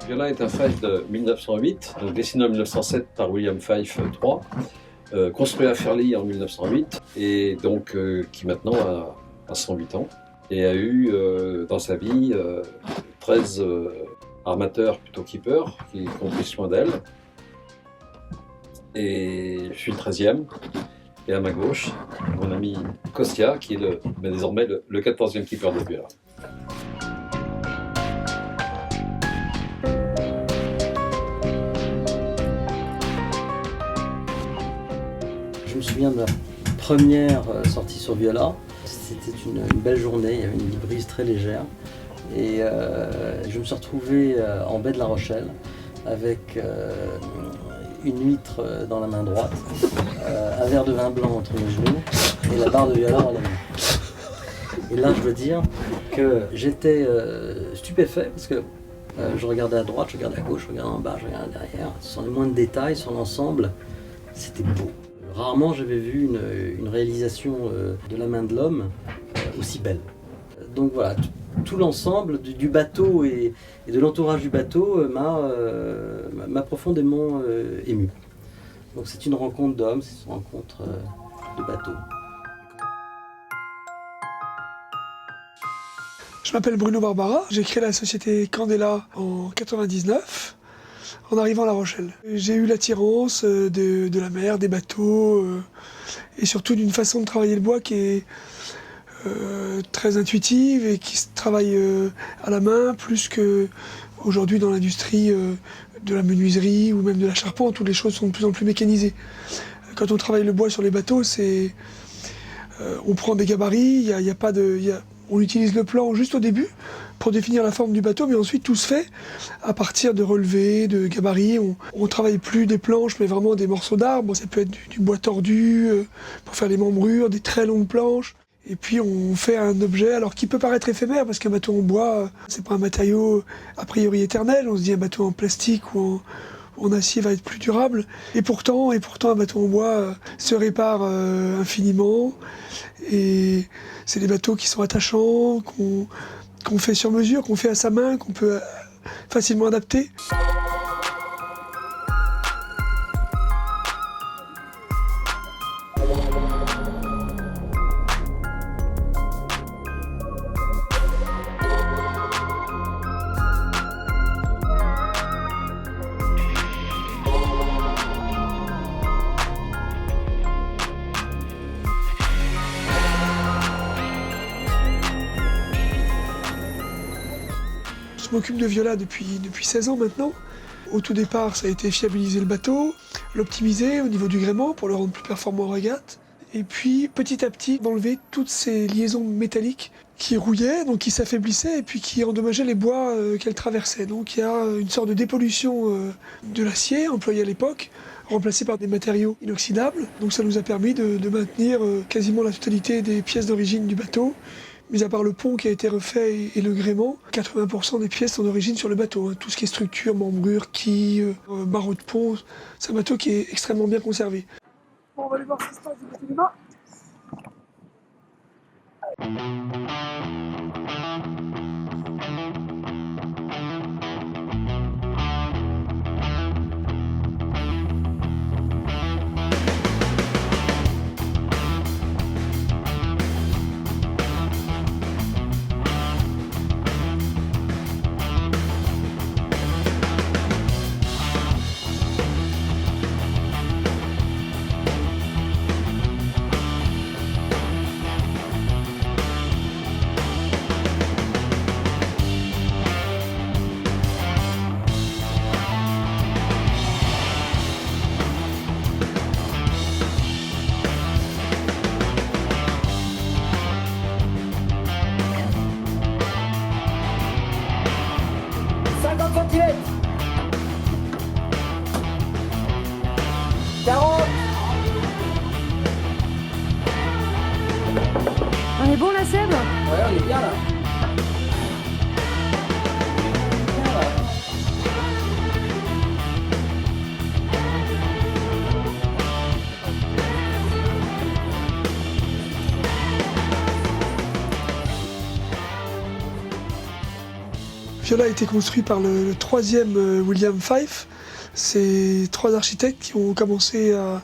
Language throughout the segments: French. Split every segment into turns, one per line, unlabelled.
Viola est un Fife de 1908, donc dessiné en 1907 par William Fife III, construit à Fairlie en 1908 et donc qui maintenant a 108 ans et a eu dans sa vie 13 armateurs, plutôt keepers, qui ont pris soin d'elle. Et je suis le 13e. Et à ma gauche, mon ami Kostia, qui est désormais le 14e keeper de Viola.
Je me souviens de ma première sortie sur Viola. C'était une belle journée, il y avait une brise très légère. Et je me suis retrouvé en baie de La Rochelle avec une huître dans la main droite, un verre de vin blanc entre mes genoux et la barre de Viola dans la main. Et là, je veux dire que j'étais stupéfait parce que je regardais à droite, je regardais à gauche, je regardais en bas, je regardais derrière. Sans les moindres détails, sur l'ensemble, c'était beau. Rarement j'avais vu une réalisation de la main de l'homme aussi belle. Donc voilà, tout l'ensemble du bateau et de l'entourage du bateau m'a profondément ému. Donc c'est une rencontre d'hommes, c'est une rencontre de bateau.
Je m'appelle Bruno Barbara, j'ai créé la société Candela en 99. En arrivant à La Rochelle. J'ai eu l'attirance de la mer, des bateaux, et surtout d'une façon de travailler le bois qui est très intuitive et qui se travaille à la main, plus qu'aujourd'hui dans l'industrie de la menuiserie ou même de la charpente, où les choses sont de plus en plus mécanisées. Quand on travaille le bois sur les bateaux, on prend des gabarits, on utilise le plan juste au début pour définir la forme du bateau, mais ensuite tout se fait à partir de relevés, de gabarits. On ne travaille plus des planches, mais vraiment des morceaux d'arbres. Ça peut être du bois tordu pour faire les membrures, des très longues planches. Et puis on fait un objet, alors qui peut paraître éphémère, parce qu'un bateau en bois, c'est pas un matériau a priori éternel. On se dit un bateau en plastique ou en acier va être plus durable. Et pourtant un bateau en bois se répare infiniment. Et c'est des bateaux qui sont attachants, qu'on fait sur mesure, qu'on fait à sa main, qu'on peut facilement adapter. Je m'occupe de Viola depuis 16 ans maintenant. Au tout départ, ça a été fiabiliser le bateau, l'optimiser au niveau du gréement pour le rendre plus performant en régate. Et puis, petit à petit, d'enlever toutes ces liaisons métalliques qui rouillaient, donc qui s'affaiblissaient et puis qui endommageaient les bois qu'elles traversaient. Donc il y a une sorte de dépollution de l'acier employé à l'époque, remplacé par des matériaux inoxydables. Donc ça nous a permis de maintenir quasiment la totalité des pièces d'origine du bateau. Mis à part le pont qui a été refait et le gréement, 80% des pièces sont d'origine sur le bateau. Tout ce qui est structure, membrure, quilles, barreaux de pont, c'est un bateau qui est extrêmement bien conservé. Bon, on va aller voir ce qui se passe du côté des mâts.
On est bon là, Seb?
Ouais, on est bien là.
Viola a été construit par le troisième William Fife. C'est 3 architectes qui ont commencé à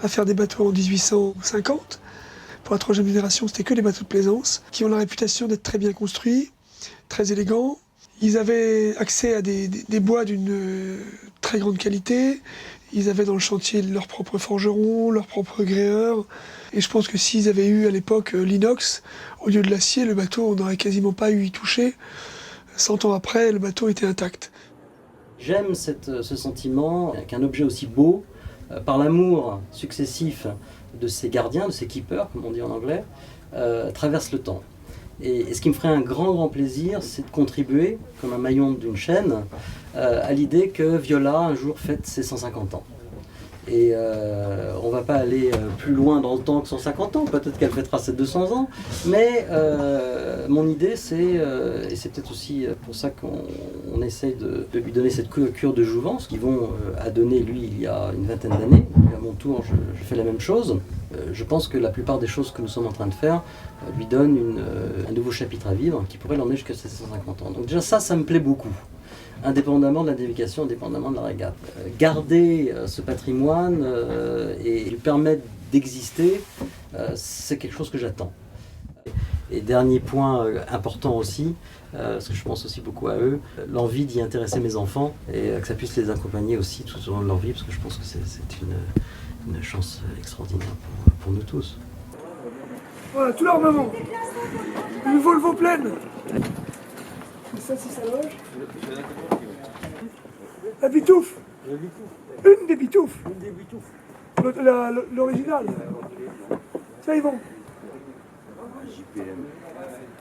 faire des bateaux en 1850. Pour la 3e génération, c'était que des bateaux de plaisance, qui ont la réputation d'être très bien construits, très élégants. Ils avaient accès à des bois d'une très grande qualité. Ils avaient dans le chantier leurs propres forgerons, leurs propres gréeurs. Et je pense que s'ils avaient eu à l'époque l'inox, au lieu de l'acier, le bateau, on n'aurait quasiment pas eu y toucher. 100 ans après, le bateau était intact.
J'aime ce sentiment qu'un objet aussi beau, par l'amour successif de ses gardiens, de ses keepers, comme on dit en anglais, traverse le temps. Et ce qui me ferait un grand plaisir, c'est de contribuer, comme un maillon d'une chaîne, à l'idée que Viola, un jour, fête ses 150 ans. Et on ne va pas aller plus loin dans le temps que 150 ans, peut-être qu'elle fêtera ses 200 ans, mais mon idée c'est, et c'est peut-être aussi pour ça qu'on essaye de lui donner cette cure de jouvence qu'Yvon a donnée lui il y a une vingtaine d'années, et à mon tour je fais la même chose. Je pense que la plupart des choses que nous sommes en train de faire lui donnent un nouveau chapitre à vivre qui pourrait l'emmener jusqu'à ses 150 ans. Donc déjà ça me plaît beaucoup. Indépendamment de la navigation, indépendamment de la régate. Garder ce patrimoine et lui permettre d'exister, c'est quelque chose que j'attends. Et dernier point important aussi, parce que je pense aussi beaucoup à eux, l'envie d'y intéresser mes enfants et que ça puisse les accompagner aussi tout au long de leur vie, parce que je pense que c'est une chance extraordinaire pour nous tous.
Voilà, tout l'armement. Une Volvo pleine. Et ça, c'est sa loge. La bitouffe. Une des bitoufes. L'original. Tiens, Yvon.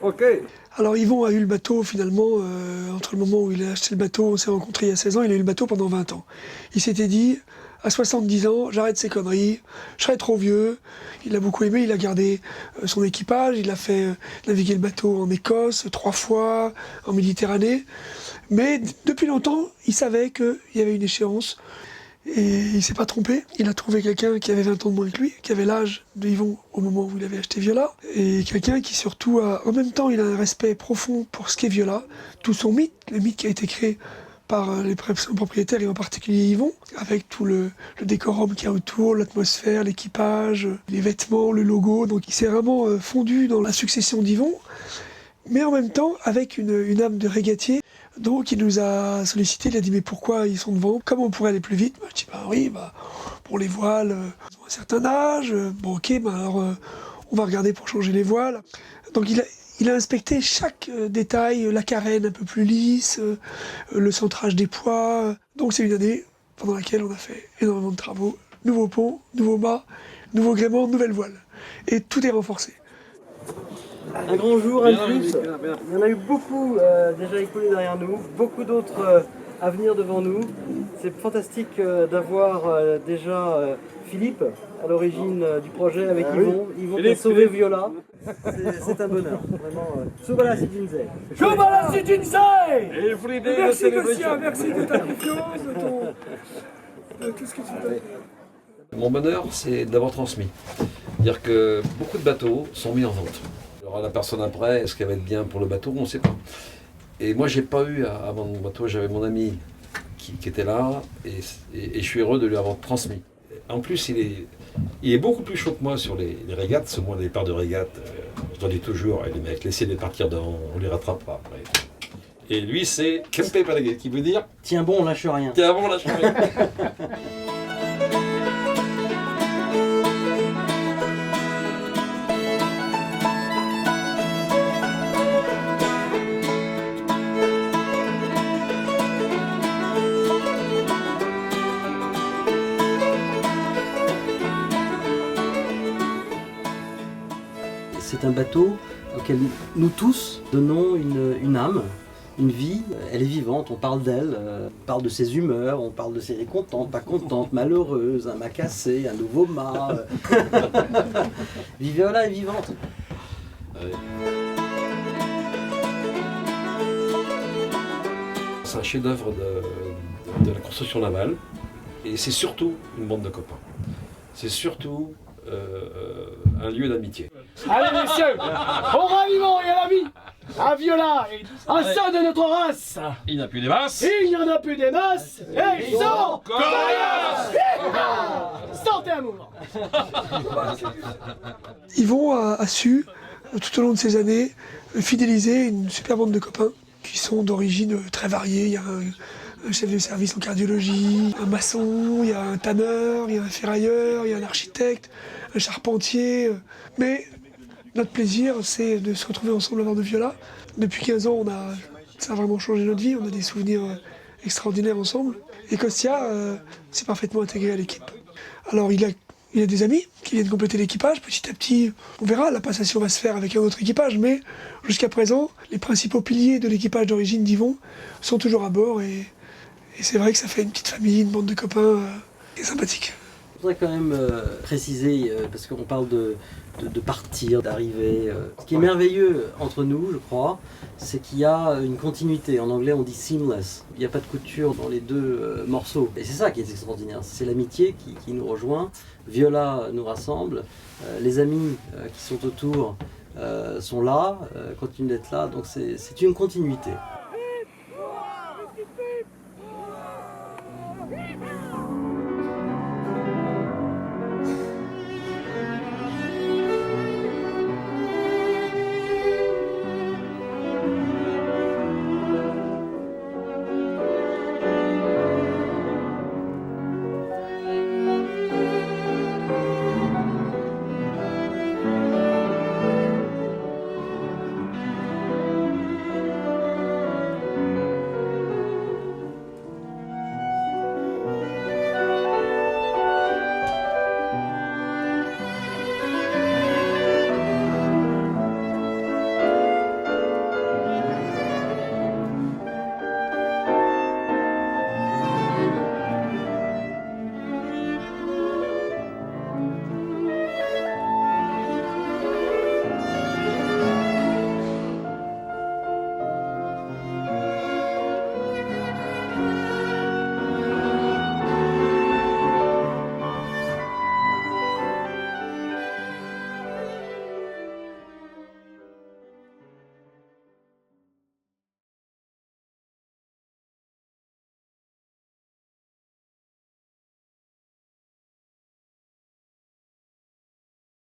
Ok.
Alors Yvon a eu le bateau finalement, entre le moment où il a acheté le bateau, on s'est rencontrés il y a 16 ans, il a eu le bateau pendant 20 ans. Il s'était dit, à 70 ans, j'arrête ces conneries, je serai trop vieux. Il a beaucoup aimé, il a gardé son équipage, il a fait naviguer le bateau en Écosse 3 fois, en Méditerranée. Mais depuis longtemps, il savait qu'il y avait une échéance et il ne s'est pas trompé. Il a trouvé quelqu'un qui avait 20 ans de moins que lui, qui avait l'âge de Yvon au moment où il avait acheté Viola. Et quelqu'un qui surtout en même temps, il a un respect profond pour ce qu'est Viola, tout son mythe, le mythe qui a été créé par les propriétaires et en particulier Yvon, avec tout le décorum qu'il y a autour, l'atmosphère, l'équipage, les vêtements, le logo. Donc il s'est vraiment fondu dans la succession d'Yvon, mais en même temps avec une âme de régatier. Donc il nous a sollicité, il a dit mais pourquoi ils sont devant? Comment on pourrait aller plus vite? Je dis oui, pour les voiles, ils ont un certain âge, bon ok, alors on va regarder pour changer les voiles. Donc il a inspecté chaque détail, la carène un peu plus lisse, le centrage des poids. Donc c'est une année pendant laquelle on a fait énormément de travaux. Nouveau pont, nouveau mât, nouveau gréement, nouvelle voile. Et tout est renforcé.
Un grand jour, un plus. Il y en a eu beaucoup déjà écoulés derrière nous, beaucoup d'autres à venir devant nous. C'est fantastique d'avoir déjà Philippe à l'origine du projet avec Yvon. Yvon qui a sauvé Viola. C'est un bonheur, vraiment. Subala Sidinze.
Subala Sidinze. Merci Gossia, merci de ta confiance, de tout ce que tu fais.
Mon bonheur, c'est d'avoir transmis. C'est-à-dire que beaucoup de bateaux sont mis en vente. Alors la personne après, est-ce qu'elle va être bien pour le bateau? On ne sait pas. Et moi, j'ai pas eu à vendre mon bateau. J'avais mon ami qui était là et je suis heureux de lui avoir transmis. En plus, il est beaucoup plus chaud que moi sur les régates. Ce moi, les départs de régates, je leur dis toujours, les mecs, laissez-les partir devant, on les rattrapera après. Et lui, c'est Kempe Palagé, qui veut dire
tiens bon, on lâche rien.
Tiens bon, on lâche rien.
C'est un bateau auquel nous tous donnons une âme, une vie. Elle est vivante, on parle d'elle, on parle de ses humeurs, on parle de ses contentes, pas contentes, malheureuses, un mât cassé, un nouveau mât. Viola est vivante.
C'est un chef-d'œuvre de la construction navale et c'est surtout une bande de copains. C'est surtout un lieu d'amitié.
Allez messieurs, on va vivant et à la vie. Un Viola, un sang de notre race.
Il n'a plus des masses.
Il n'y en a plus des masses. Et ils sont coriaces. Santé amour.
Yvon a su, tout au long de ces années, fidéliser une super bande de copains qui sont d'origine très variée. Il y a un chef de service en cardiologie, un maçon, il y a un tanneur, il y a un ferrailleur, il y a un architecte, un charpentier. Mais notre plaisir, c'est de se retrouver ensemble à bord de Viola. Depuis 15 ans, ça a vraiment changé notre vie. On a des souvenirs extraordinaires ensemble. Et Kostya s'est parfaitement intégré à l'équipe. Alors il a des amis qui viennent compléter l'équipage. Petit à petit, on verra, la passation va se faire avec un autre équipage. Mais jusqu'à présent, les principaux piliers de l'équipage d'origine d'Yvon sont toujours à bord. Et c'est vrai que ça fait une petite famille, une bande de copains qui est sympathique.
Je voudrais quand même préciser, parce qu'on parle de partir, d'arriver. Ce qui est merveilleux entre nous, je crois, c'est qu'il y a une continuité. En anglais, on dit seamless. Il n'y a pas de couture dans les deux morceaux. Et c'est ça qui est extraordinaire. C'est l'amitié qui nous rejoint. Viola nous rassemble. Les amis qui sont autour sont là, continuent d'être là. Donc c'est une continuité.